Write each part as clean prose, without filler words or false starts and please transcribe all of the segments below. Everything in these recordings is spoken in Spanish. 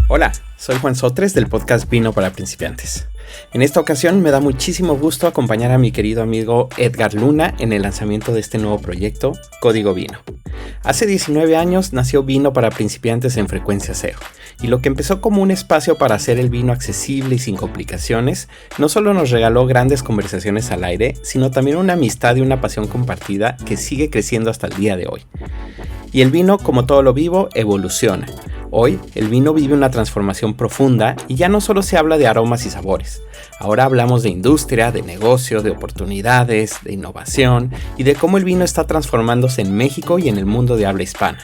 Hola, soy Juan Sotres del podcast Vino para Principiantes. En esta ocasión me da muchísimo gusto acompañar a mi querido amigo Edgar Luna en el lanzamiento de este nuevo proyecto, Código Vino. Hace 19 años nació Vino para Principiantes en Frecuencia Cero, y lo que empezó como un espacio para hacer el vino accesible y sin complicaciones, no solo nos regaló grandes conversaciones al aire, sino también una amistad y una pasión compartida que sigue creciendo hasta el día de hoy. Y el vino, como todo lo vivo, evoluciona. Hoy, el vino vive una transformación profunda y ya no solo se habla de aromas y sabores. Ahora hablamos de industria, de negocio, de oportunidades, de innovación y de cómo el vino está transformándose en México y en el mundo de habla hispana.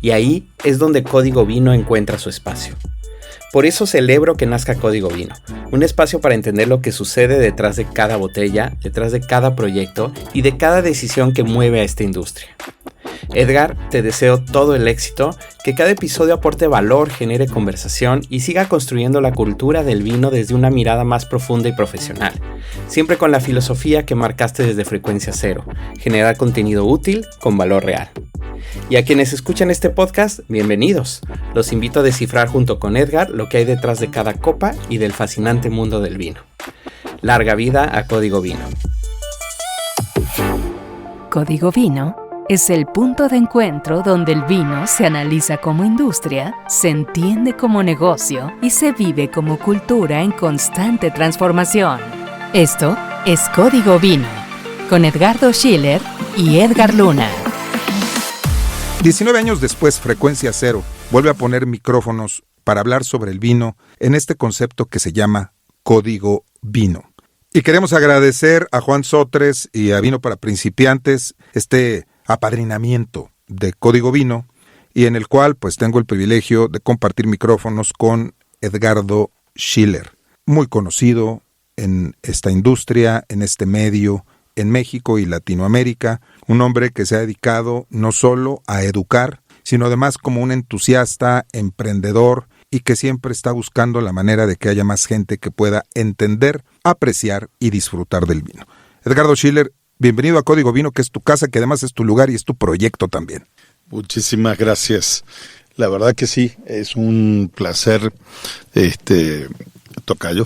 Y ahí es donde Código Vino encuentra su espacio. Por eso celebro que nazca Código Vino, un espacio para entender lo que sucede detrás de cada botella, detrás de cada proyecto y de cada decisión que mueve a esta industria. Edgar, te deseo todo el éxito, que cada episodio aporte valor, genere conversación y siga construyendo la cultura del vino desde una mirada más profunda y profesional, siempre con la filosofía que marcaste desde Frecuencia Cero, generar contenido útil con valor real. Y a quienes escuchan este podcast, bienvenidos. Los invito a descifrar junto con Edgar lo que hay detrás de cada copa y del fascinante mundo del vino. Larga vida a Código Vino. Código Vino es el punto de encuentro donde el vino se analiza como industria, se entiende como negocio y se vive como cultura en constante transformación. Esto es Código Vino, con Edgardo Schiller y Edgar Luna. 19 años después, Frecuencia Cero vuelve a poner micrófonos para hablar sobre el vino en este concepto que se llama Código Vino. Y queremos agradecer a Juan Sotres y a Vino para Principiantes este apadrinamiento de Código Vino, y en el cual pues tengo el privilegio de compartir micrófonos con Edgardo Schiller, muy conocido en esta industria, en este medio, en México y Latinoamérica, un hombre que se ha dedicado no solo a educar, sino además como un entusiasta, emprendedor, y que siempre está buscando la manera de que haya más gente que pueda entender, apreciar y disfrutar del vino. Edgardo Schiller, bienvenido a Código Vino, que es tu casa, que además es tu lugar y es tu proyecto también. Muchísimas gracias. La verdad que sí, es un placer, tocayo,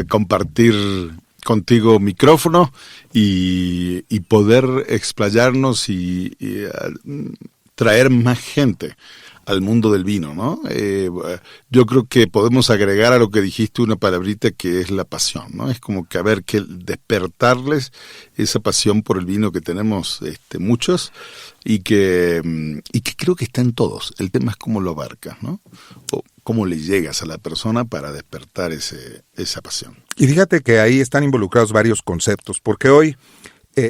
compartir contigo micrófono y poder explayarnos y traer más gente al mundo del vino, ¿no? Yo creo que podemos agregar a lo que dijiste una palabrita que es la pasión, ¿no? Es como que que despertarles esa pasión por el vino que tenemos muchos y que creo que está en todos. El tema es cómo lo abarcas, ¿no? O cómo le llegas a la persona para despertar esa pasión. Y fíjate que ahí están involucrados varios conceptos, porque hoy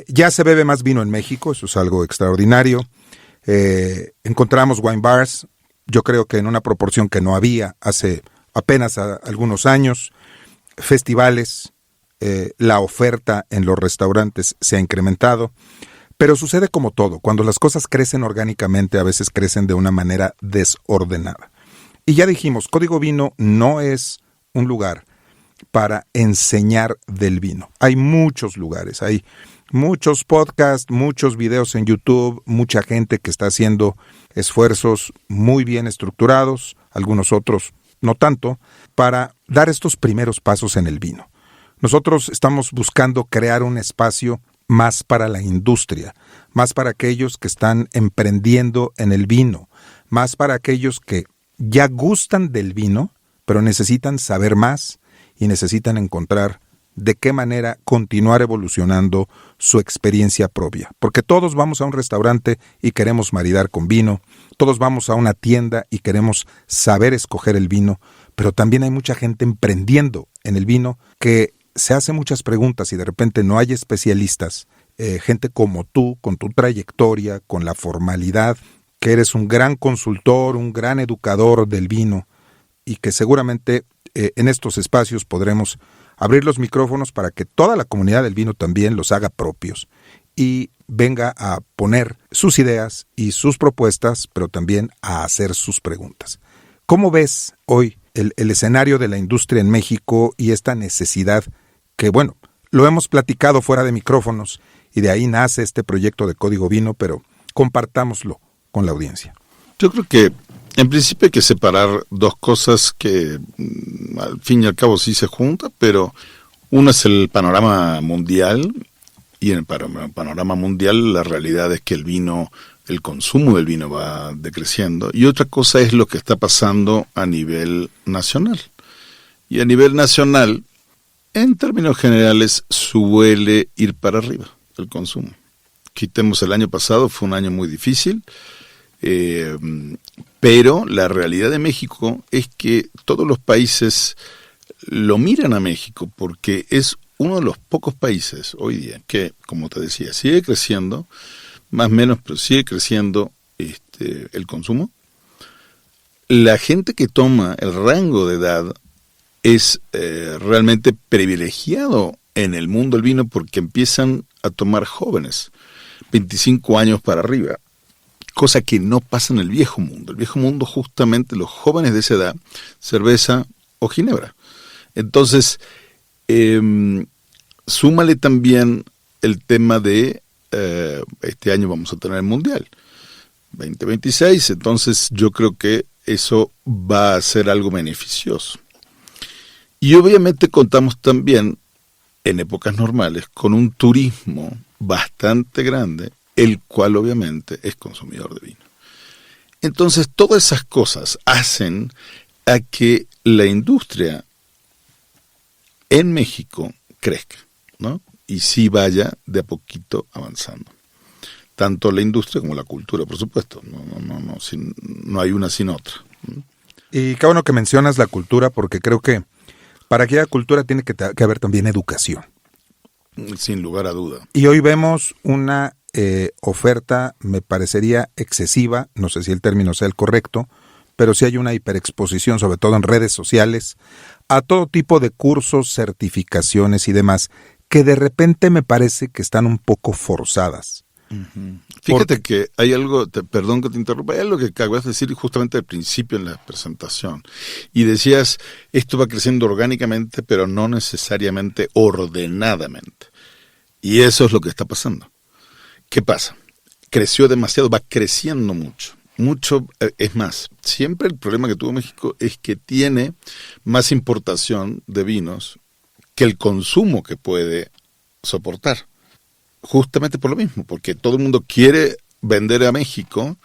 ya se bebe más vino en México, eso es algo extraordinario. Encontramos wine bars, yo creo que en una proporción que no había hace apenas algunos años, festivales, la oferta en los restaurantes se ha incrementado, pero sucede como todo, cuando las cosas crecen orgánicamente, a veces crecen de una manera desordenada. Y ya dijimos, Código Vino no es un lugar para enseñar del vino. Hay muchos lugares, hay muchos podcasts, muchos videos en YouTube, mucha gente que está haciendo esfuerzos muy bien estructurados, algunos otros no tanto, para dar estos primeros pasos en el vino. Nosotros estamos buscando crear un espacio más para la industria, más para aquellos que están emprendiendo en el vino, más para aquellos que ya gustan del vino, pero necesitan saber más y necesitan encontrar de qué manera continuar evolucionando su experiencia propia. Porque todos vamos a un restaurante y queremos maridar con vino, todos vamos a una tienda y queremos saber escoger el vino, pero también hay mucha gente emprendiendo en el vino que se hace muchas preguntas y de repente no hay especialistas, gente como tú, con tu trayectoria, con la formalidad, que eres un gran consultor, un gran educador del vino y que seguramente en estos espacios podremos abrir los micrófonos para que toda la comunidad del vino también los haga propios y venga a poner sus ideas y sus propuestas, pero también a hacer sus preguntas. ¿Cómo ves hoy el escenario de la industria en México y esta necesidad que, bueno, lo hemos platicado fuera de micrófonos y de ahí nace este proyecto de Código Vino, pero compartámoslo con la audiencia? Yo creo que En principio hay que separar dos cosas que al fin y al cabo sí se juntan, pero uno es el panorama mundial, y en el panorama mundial la realidad es que el consumo del vino va decreciendo, y otra cosa es lo que está pasando a nivel nacional. Y a nivel nacional, en términos generales, suele ir para arriba el consumo. Quitemos el año pasado, fue un año muy difícil, pero la realidad de México es que todos los países lo miran a México porque es uno de los pocos países hoy día que, como te decía, sigue creciendo, más o menos, pero sigue creciendo el consumo. La gente que toma el rango de edad es realmente privilegiado en el mundo del vino porque empiezan a tomar jóvenes, 25 años para arriba, cosa que no pasa en el viejo mundo. El viejo mundo, justamente, los jóvenes de esa edad, cerveza o ginebra. Entonces, súmale también el tema de este año vamos a tener el Mundial 2026, entonces yo creo que eso va a ser algo beneficioso. Y obviamente contamos también, en épocas normales, con un turismo bastante grande, el cual obviamente es consumidor de vino. Entonces todas esas cosas hacen a que la industria en México crezca, ¿no? Y sí vaya de a poquito avanzando. Tanto la industria como la cultura, por supuesto. No hay una sin otra. Y qué bueno que mencionas la cultura, porque creo que para que haya cultura tiene que haber también educación. Sin lugar a duda. Y hoy vemos una oferta, me parecería excesiva, no sé si el término sea el correcto, pero sí hay una hiperexposición, sobre todo en redes sociales, a todo tipo de cursos, certificaciones y demás, que de repente me parece que están un poco forzadas. Uh-huh. Fíjate que hay algo, perdón que te interrumpa, hay algo que acabas de decir justamente al principio en la presentación, y decías, esto va creciendo orgánicamente, pero no necesariamente ordenadamente, y eso es lo que está pasando. ¿Qué pasa? Creció demasiado, va creciendo mucho, es más, siempre el problema que tuvo México es que tiene más importación de vinos que el consumo que puede soportar. Justamente por lo mismo, porque todo el mundo quiere vender a México,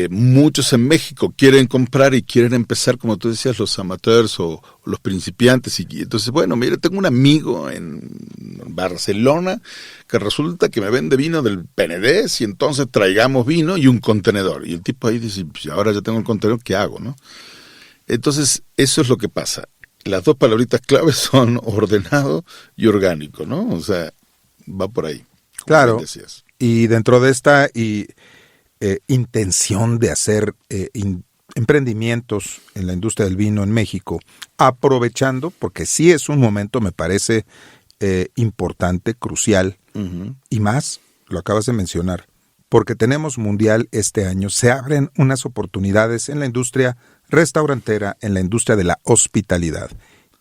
muchos en México quieren comprar y quieren empezar, como tú decías, los amateurs o los principiantes, y entonces, bueno, mira, tengo un amigo en Barcelona que resulta que me vende vino del Penedés y entonces traigamos vino y un contenedor, y el tipo ahí dice, pues ahora ya tengo el contenedor, ¿qué hago, no? Entonces, eso es lo que pasa. Las dos palabritas claves son ordenado y orgánico, ¿no? O sea, va por ahí. Claro, y dentro de esta intención de hacer emprendimientos en la industria del vino en México, aprovechando, porque sí es un momento, me parece importante, crucial, uh-huh. Y más, lo acabas de mencionar, porque tenemos Mundial este año, se abren unas oportunidades en la industria restaurantera, en la industria de la hospitalidad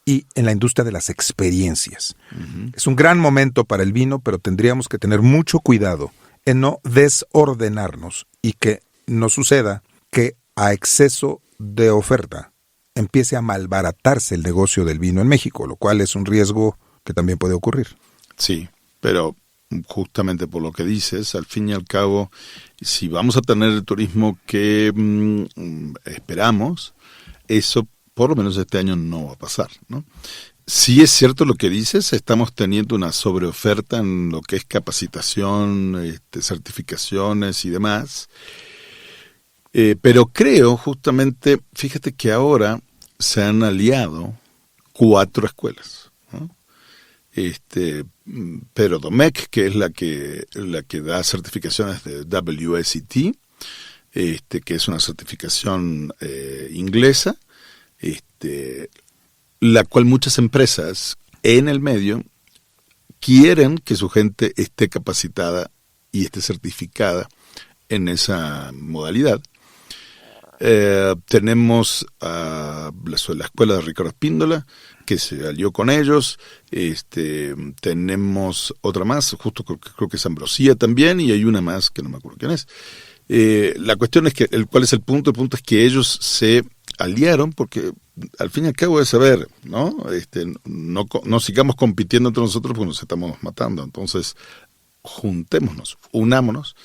y en la industria de las experiencias. Uh-huh. Es un gran momento para el vino, pero tendríamos que tener mucho cuidado en no desordenarnos y que no suceda que a exceso de oferta empiece a malbaratarse el negocio del vino en México, lo cual es un riesgo que también puede ocurrir. Sí, pero justamente por lo que dices, al fin y al cabo, si vamos a tener el turismo que esperamos, eso por lo menos este año no va a pasar, ¿no? Sí es cierto lo que dices, estamos teniendo una sobreoferta en lo que es capacitación, certificaciones y demás, pero creo justamente, fíjate que ahora se han aliado 4 escuelas, ¿no? Pero Domecq, que es la que da certificaciones de WSET, que es una certificación inglesa, la cual muchas empresas en el medio quieren que su gente esté capacitada y esté certificada en esa modalidad. Tenemos a la escuela de Ricardo Espíndola, que se alió con ellos. Tenemos otra más, justo creo que es Ambrosía también, y hay una más que no me acuerdo quién es. La cuestión es que, ¿cuál es el punto? El punto es que ellos se aliaron porque al fin y al cabo es saber, ¿no? No sigamos compitiendo entre nosotros porque nos estamos matando. Entonces, juntémonos, unámonos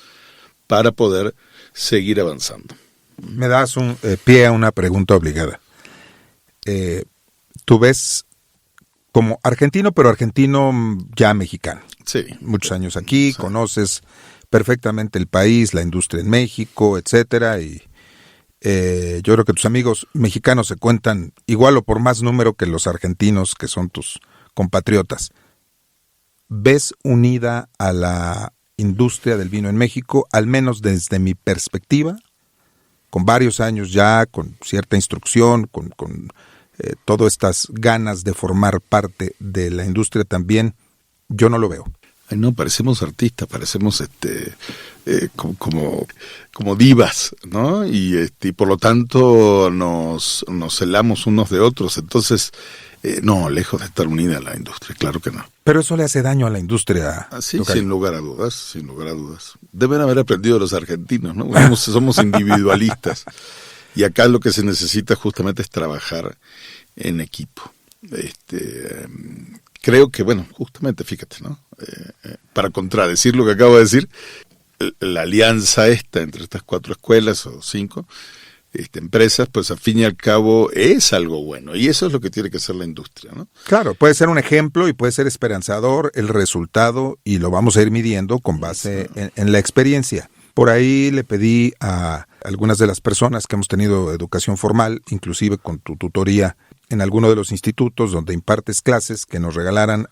para poder seguir avanzando. Me das un pie a una pregunta obligada. Tú ves como argentino, pero argentino ya mexicano. Sí. Muchos años aquí, sí. Conoces perfectamente el país, la industria en México, etcétera, y yo creo que tus amigos mexicanos se cuentan igual o por más número que los argentinos, que son tus compatriotas. ¿Ves unida a la industria del vino en México, al menos desde mi perspectiva, con varios años ya, con cierta instrucción, con todas estas ganas de formar parte de la industria también? Yo no lo veo. Ay, no, parecemos artistas, parecemos como divas, ¿no? Y por lo tanto nos celamos unos de otros. Entonces, no, lejos de estar unida a la industria, claro que no. Pero eso le hace daño a la industria. Sí, sin lugar a dudas, sin lugar a dudas. Deben haber aprendido los argentinos, ¿no? Somos individualistas. Y acá lo que se necesita justamente es trabajar en equipo. Creo que, bueno, justamente, fíjate, ¿no? Para contradecir lo que acabo de decir, la alianza entre estas 4 escuelas o 5 empresas, pues al fin y al cabo es algo bueno, y eso es lo que tiene que ser la industria, ¿no? Claro, puede ser un ejemplo y puede ser esperanzador el resultado, y lo vamos a ir midiendo con base en la experiencia. Por ahí le pedí a algunas de las personas que hemos tenido educación formal, inclusive con tu tutoría en alguno de los institutos donde impartes clases, que nos regalaran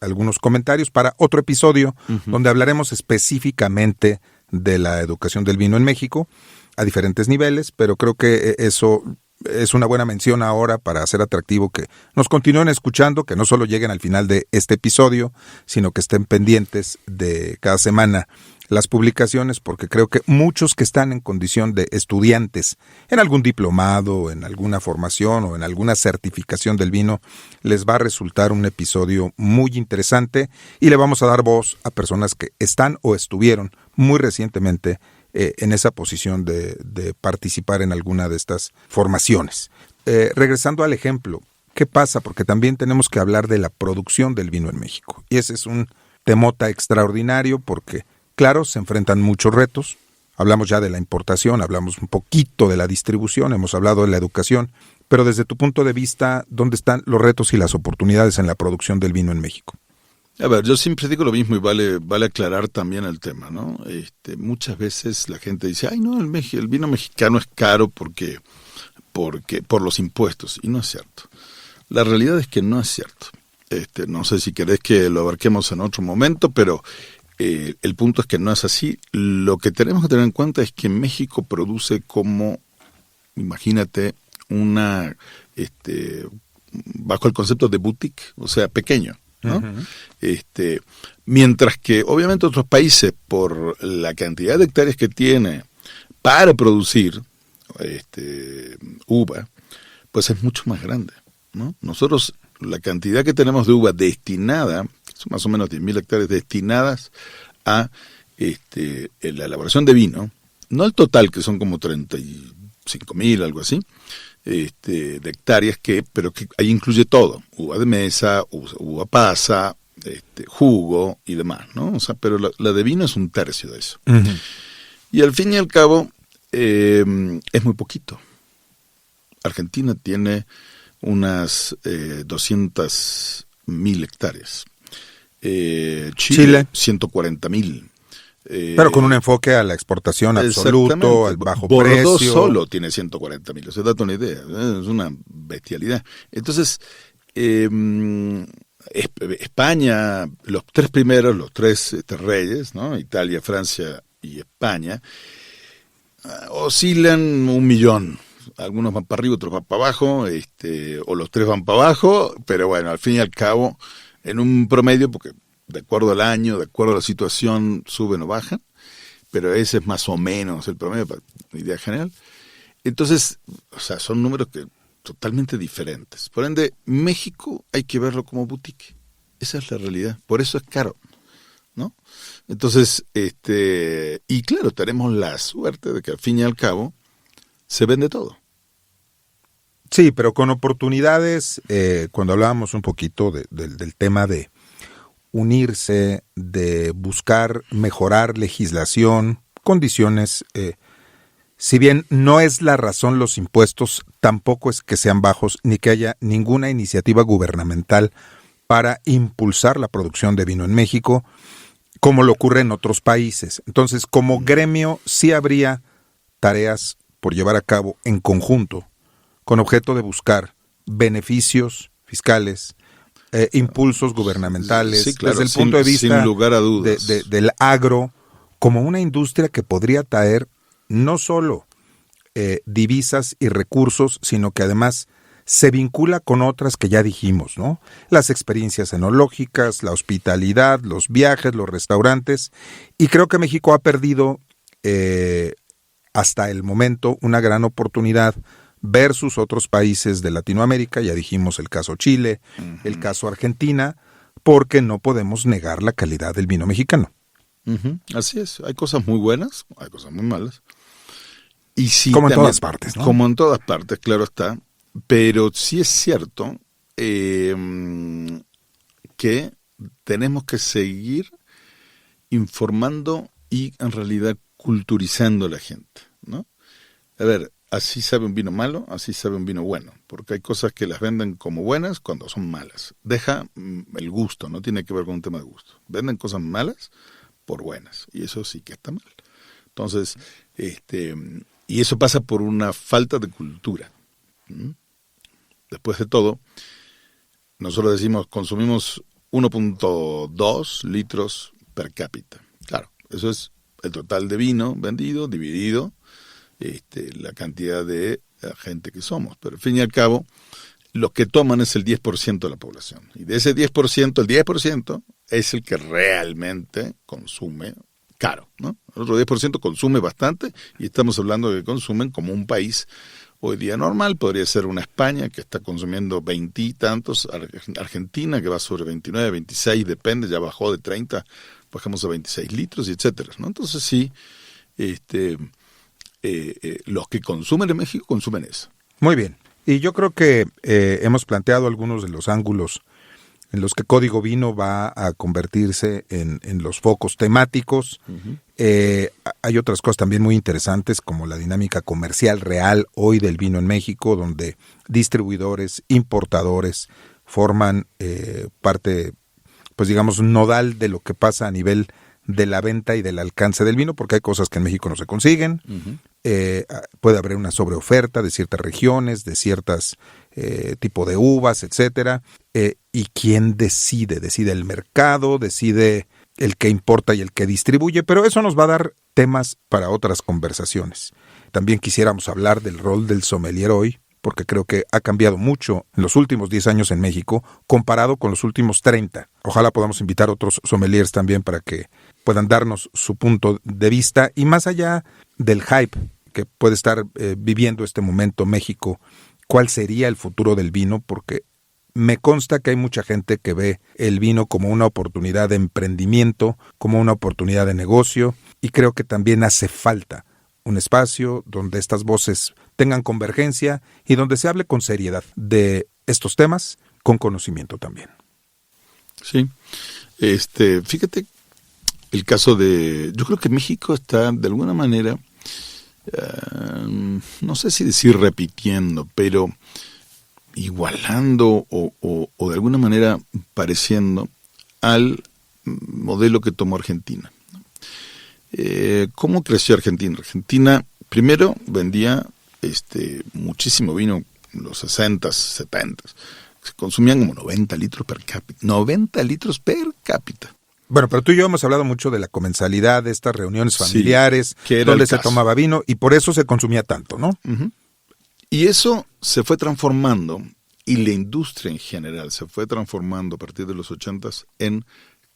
algunos comentarios para otro episodio, donde hablaremos específicamente de la educación del vino en México a diferentes niveles, pero creo que eso es una buena mención ahora para hacer atractivo que nos continúen escuchando, que no solo lleguen al final de este episodio, sino que estén pendientes de cada semana las publicaciones, porque creo que muchos que están en condición de estudiantes en algún diplomado, en alguna formación o en alguna certificación del vino, les va a resultar un episodio muy interesante, y le vamos a dar voz a personas que están o estuvieron muy recientemente en esa posición de participar en alguna de estas formaciones. Regresando al ejemplo, ¿qué pasa? Porque también tenemos que hablar de la producción del vino en México, y ese es un temota extraordinario porque, claro, se enfrentan muchos retos. Hablamos ya de la importación, hablamos un poquito de la distribución, hemos hablado de la educación, pero desde tu punto de vista, ¿dónde están los retos y las oportunidades en la producción del vino en México? A ver, yo siempre digo lo mismo y vale aclarar también el tema, ¿no? Muchas veces la gente dice, ay, no, el vino mexicano es caro porque por los impuestos, y no es cierto. La realidad es que no es cierto. No sé si querés que lo abarquemos en otro momento, pero el punto es que no es así. Lo que tenemos que tener en cuenta es que México produce como, imagínate, bajo el concepto de boutique, o sea, pequeño, ¿no? Uh-huh. Mientras que obviamente otros países, por la cantidad de hectáreas que tiene para producir uva, pues es mucho más grande, ¿no? Nosotros, la cantidad que tenemos de uva destinada, son más o menos 10.000 hectáreas destinadas a la elaboración de vino, no el total, que son como 35.000, algo así, de hectáreas, pero que ahí incluye todo: uva de mesa, uva pasa, jugo y demás, ¿no? O sea, pero la de vino es 1/3 de eso. Uh-huh. Y al fin y al cabo es muy poquito. Argentina tiene unas 200.000 hectáreas. Chile 140.000. Pero con un enfoque a la exportación absoluto, al bajo Bordeaux precio. Solo tiene 140.000, o sea, date una idea, es una bestialidad. Entonces, España, los 3 primeros, los 3 reyes, ¿no? Italia, Francia y España, oscilan 1 millón. Algunos van para arriba, otros van para abajo, o los 3 van para abajo, pero bueno, al fin y al cabo, en un promedio, porque de acuerdo al año, de acuerdo a la situación, suben o bajan, pero ese es más o menos el promedio, para idea general. Entonces, o sea, son números totalmente diferentes. Por ende, México hay que verlo como boutique. Esa es la realidad. Por eso es caro, ¿no? Entonces, y claro, tenemos la suerte de que al fin y al cabo se vende todo. Sí, pero con oportunidades, cuando hablábamos un poquito del tema de unirse, de buscar mejorar legislación, condiciones, si bien no es la razón los impuestos, tampoco es que sean bajos ni que haya ninguna iniciativa gubernamental para impulsar la producción de vino en México, como lo ocurre en otros países. Entonces, como gremio, sí habría tareas por llevar a cabo en conjunto, con objeto de buscar beneficios fiscales, impulsos gubernamentales, sí, claro, desde el punto de vista sin lugar a dudas. Del agro, como una industria que podría traer no solo divisas y recursos, sino que además se vincula con otras que ya dijimos, ¿no? Las experiencias enológicas, la hospitalidad, los viajes, los restaurantes, y creo que México ha perdido hasta el momento una gran oportunidad versus otros países de Latinoamérica, ya dijimos el caso Chile, el caso Argentina, porque no podemos negar la calidad del vino mexicano. Así es, hay cosas muy buenas, hay cosas muy malas. Y sí, como en también, todas partes, ¿no? Como en todas partes, claro está. Pero sí es cierto que tenemos que seguir informando y en realidad culturizando a la gente, ¿no? A ver, así sabe un vino malo, así sabe un vino bueno, porque hay cosas que las venden como buenas cuando son malas. Deja el gusto, no tiene que ver con un tema de gusto. Venden cosas malas por buenas, y eso sí que está mal. Entonces, y eso pasa por una falta de cultura. Después de todo, nosotros decimos, consumimos 1.2 litros per cápita. Claro, eso es el total de vino vendido, dividido la cantidad de gente que somos. Pero al fin y al cabo, los que toman es el 10% de la población. Y de ese 10%, el 10% es el que realmente consume caro, ¿no? El otro 10% consume bastante, y estamos hablando de que consumen como un país hoy día normal. Podría ser una España que está consumiendo 20 y tantos, Argentina que va sobre 29, 26, depende, ya bajó de 30, bajamos a 26 litros, y etcétera, ¿no? Entonces sí, los que consumen en México consumen eso. Muy bien. Y yo creo que hemos planteado algunos de los ángulos en los que Código Vino va a convertirse en los focos temáticos. Hay otras cosas también muy interesantes, como la dinámica comercial real hoy del vino en México, donde distribuidores, importadores forman parte, pues digamos, nodal de lo que pasa a nivel de la venta y del alcance del vino, porque hay cosas que en México no se consiguen. Puede haber una sobreoferta de ciertas regiones, de ciertas tipo de uvas, etcétera. ¿Y quién decide? Decide el mercado, decide el que importa y el que distribuye, pero eso nos va a dar temas para otras conversaciones. También quisiéramos hablar del rol del sommelier hoy, porque creo que ha cambiado mucho en los últimos 10 años en México, comparado con los últimos 30. Ojalá podamos invitar a otros sommeliers también para que puedan darnos su punto de vista, y más allá del hype que puede estar viviendo este momento México, ¿cuál sería el futuro del vino? Porque me consta que hay mucha gente que ve el vino como una oportunidad de emprendimiento, como una oportunidad de negocio, y creo que también hace falta un espacio donde estas voces tengan convergencia y donde se hable con seriedad de estos temas, con conocimiento también. Sí, fíjate el caso de, yo creo que México está de alguna manera, no sé si decir repitiendo, pero igualando o de alguna manera pareciendo al modelo que tomó Argentina. ¿Cómo creció Argentina? Argentina primero vendía muchísimo vino en los 60s, 70s. Se consumían como 90 litros per cápita. 90 litros per cápita. Bueno, pero tú y yo hemos hablado mucho de la comensalidad, de estas reuniones familiares, sí, donde se tomaba vino, y por eso se consumía tanto, ¿no? Uh-huh. Y eso se fue transformando, y la industria en general se fue transformando a partir de los 80s en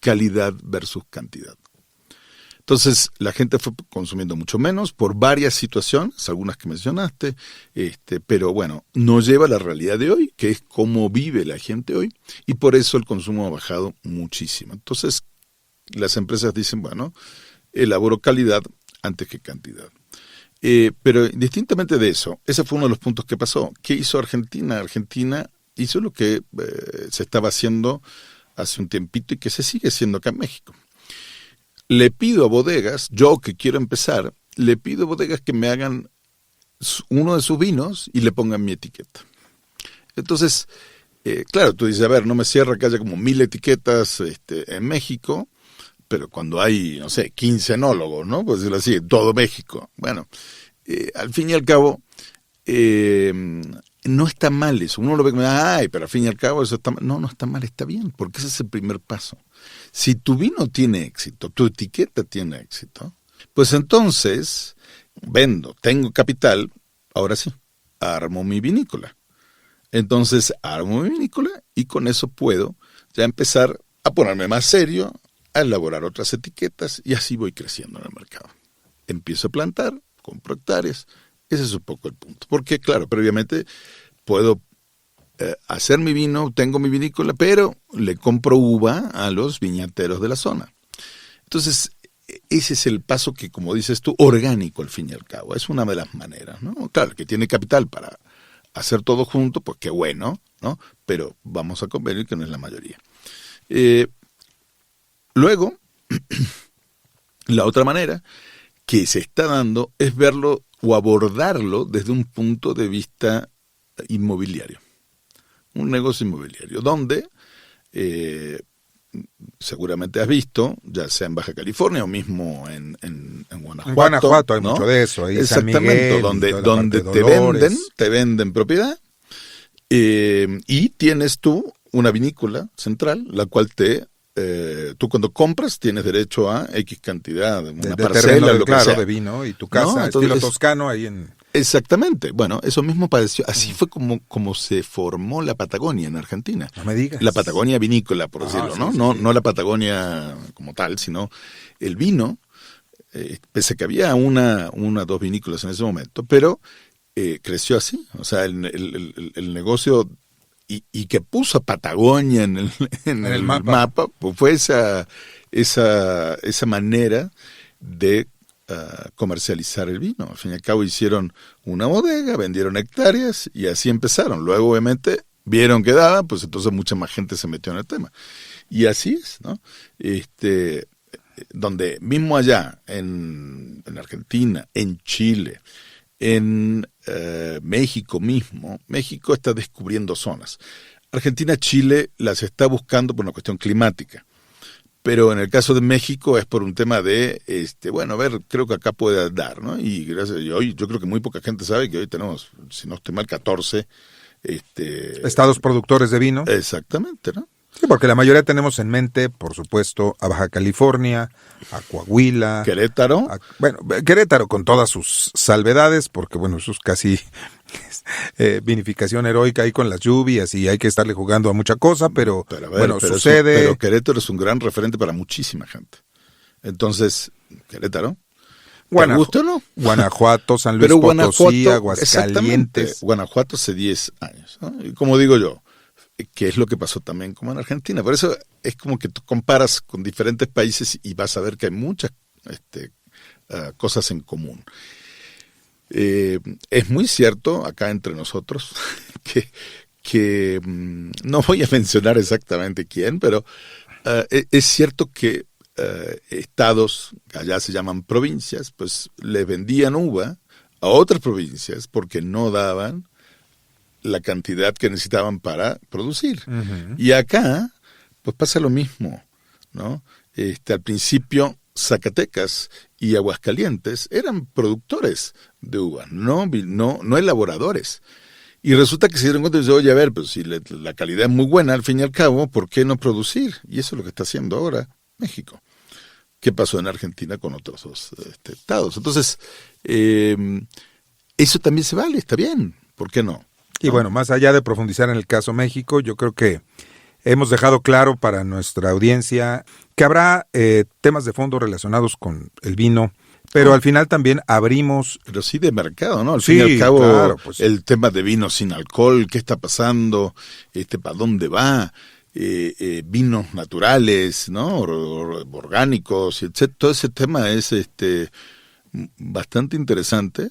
calidad versus cantidad. Entonces, la gente fue consumiendo mucho menos por varias situaciones, algunas que mencionaste, pero bueno, nos lleva a la realidad de hoy, que es cómo vive la gente hoy, y por eso el consumo ha bajado muchísimo. Entonces, las empresas dicen, bueno, elaboro calidad antes que cantidad. Pero distintamente de eso, ese fue uno de los puntos que pasó. ¿Qué hizo Argentina? Argentina hizo lo que se estaba haciendo hace un tiempito y que se sigue haciendo acá en México. Le pido a bodegas, yo que quiero empezar, le pido a bodegas que me hagan uno de sus vinos y le pongan mi etiqueta. Entonces, claro, tú dices, a ver, no me cierra que haya como 1000 etiquetas en México, pero cuando hay, no sé, 15 enólogos, ¿no? Por decirlo así, en todo México. Bueno, al fin y al cabo, no está mal eso. Uno lo ve como, ay, pero al fin y al cabo eso está mal. No, no está mal, está bien, porque ese es el primer paso. Si tu vino tiene éxito, tu etiqueta tiene éxito, pues entonces vendo, tengo capital, ahora sí, armo mi vinícola. Entonces armo mi vinícola y con eso puedo ya empezar a ponerme más serio, a elaborar otras etiquetas y así voy creciendo en el mercado. Empiezo a plantar, compro hectáreas, ese es un poco el punto. Porque claro, previamente puedo hacer mi vino, tengo mi vinícola, pero le compro uva a los viñateros de la zona. Entonces, ese es el paso que, como dices tú, orgánico al fin y al cabo. Es una de las maneras, ¿no? Claro, el que tiene capital para hacer todo junto, pues qué bueno, ¿no? Pero vamos a convenir que no es la mayoría. Luego, la otra manera que se está dando es verlo o abordarlo desde un punto de vista inmobiliario. Un negocio inmobiliario, donde seguramente has visto, ya sea en Baja California o mismo en Guanajuato. En Guanajuato hay ¿no? mucho de eso. Ahí exactamente, San Miguel, donde te venden propiedad y tienes tú una vinícola central, la cual tú cuando compras tienes derecho a X cantidad, una parcela, lo que sea. De vino y tu casa, ¿no? Entonces, estilo toscano ahí en... Exactamente. Bueno, eso mismo padeció. Así fue como se formó la Patagonia en Argentina. No me digas. La Patagonia vinícola, por decirlo, sí, ¿no? Sí, no, sí. no la Patagonia como tal, sino el vino, pese a que había dos vinícolas en ese momento, pero creció así. O sea, el negocio y que puso a Patagonia en el mapa, pues fue esa manera de comercializar el vino. Al fin y al cabo hicieron una bodega, vendieron hectáreas y así empezaron. Luego obviamente vieron que daba, pues entonces mucha más gente se metió en el tema. Y así es, ¿no? Donde mismo allá, en Argentina, en Chile, en México mismo, México está descubriendo zonas. Argentina, Chile las está buscando por una cuestión climática. Pero en el caso de México es por un tema de, bueno, a ver, creo que acá puede dar, ¿no? Y gracias, y hoy yo creo que muy poca gente sabe que hoy tenemos, si no estoy mal, 14 estados productores de vino. Exactamente, ¿no? Sí, porque la mayoría tenemos en mente, por supuesto, a Baja California, a Coahuila. Querétaro. Querétaro con todas sus salvedades, porque bueno, eso es casi vinificación heroica ahí con las lluvias y hay que estarle jugando a mucha cosa, pero sucede. Pero Querétaro es un gran referente para muchísima gente. Entonces, Querétaro. ¿Te gusta o no? Guanajuato, San Luis Potosí, Aguascalientes. Guanajuato hace 10 años, ¿no? Y como digo yo, que es lo que pasó también como en Argentina. Por eso es como que tú comparas con diferentes países y vas a ver que hay muchas cosas en común. Es muy cierto acá entre nosotros que no voy a mencionar exactamente quién, pero es cierto que estados, allá se llaman provincias, pues le vendían uva a otras provincias porque no daban la cantidad que necesitaban para producir. Uh-huh. Y acá, pues pasa lo mismo, ¿no? Al principio, Zacatecas y Aguascalientes eran productores de uva, no elaboradores. Y resulta que se dieron cuenta y dicen, oye, a ver, pues si la calidad es muy buena, al fin y al cabo, ¿por qué no producir? Y eso es lo que está haciendo ahora México. ¿Qué pasó en Argentina con otros dos estados? Entonces, eso también se vale, está bien, ¿por qué no? Y bueno, más allá de profundizar en el caso México, yo creo que hemos dejado claro para nuestra audiencia que habrá temas de fondo relacionados con el vino, pero al final también abrimos... Pero sí de mercado, ¿no? Al fin y al cabo, claro, pues, el tema de vino sin alcohol, ¿qué está pasando? ¿Para dónde va? vinos naturales, ¿no? Orgánicos, etc. Todo ese tema es bastante interesante.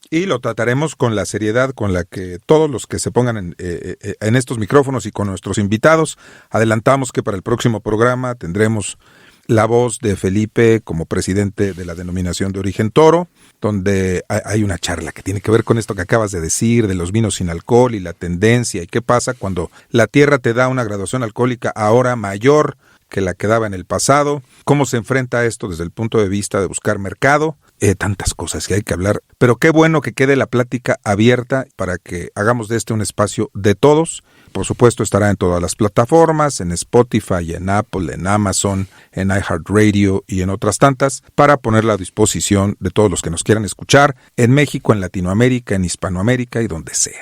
Y lo trataremos con la seriedad con la que todos los que se pongan en estos micrófonos y con nuestros invitados. Adelantamos que para el próximo programa tendremos la voz de Felipe como presidente de la denominación de origen Toro, donde hay una charla que tiene que ver con esto que acabas de decir, de los vinos sin alcohol y la tendencia, y qué pasa cuando la tierra te da una graduación alcohólica ahora mayor que la que daba en el pasado, cómo se enfrenta a esto desde el punto de vista de buscar mercado, tantas cosas que hay que hablar, pero qué bueno que quede la plática abierta para que hagamos de este un espacio de todos. Por supuesto estará en todas las plataformas, en Spotify, en Apple, en Amazon, en iHeartRadio y en otras tantas, para ponerla a disposición de todos los que nos quieran escuchar, en México, en Latinoamérica, en Hispanoamérica y donde sea.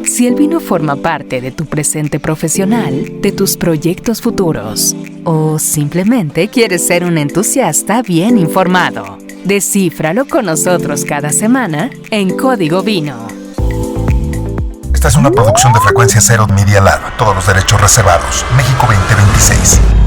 Si el vino forma parte de tu presente profesional, de tus proyectos futuros, o simplemente quieres ser un entusiasta bien informado, descífralo con nosotros cada semana en Código Vino. Esta es una producción de Frecuencia Cero Media Lab. Todos los derechos reservados. México 2026.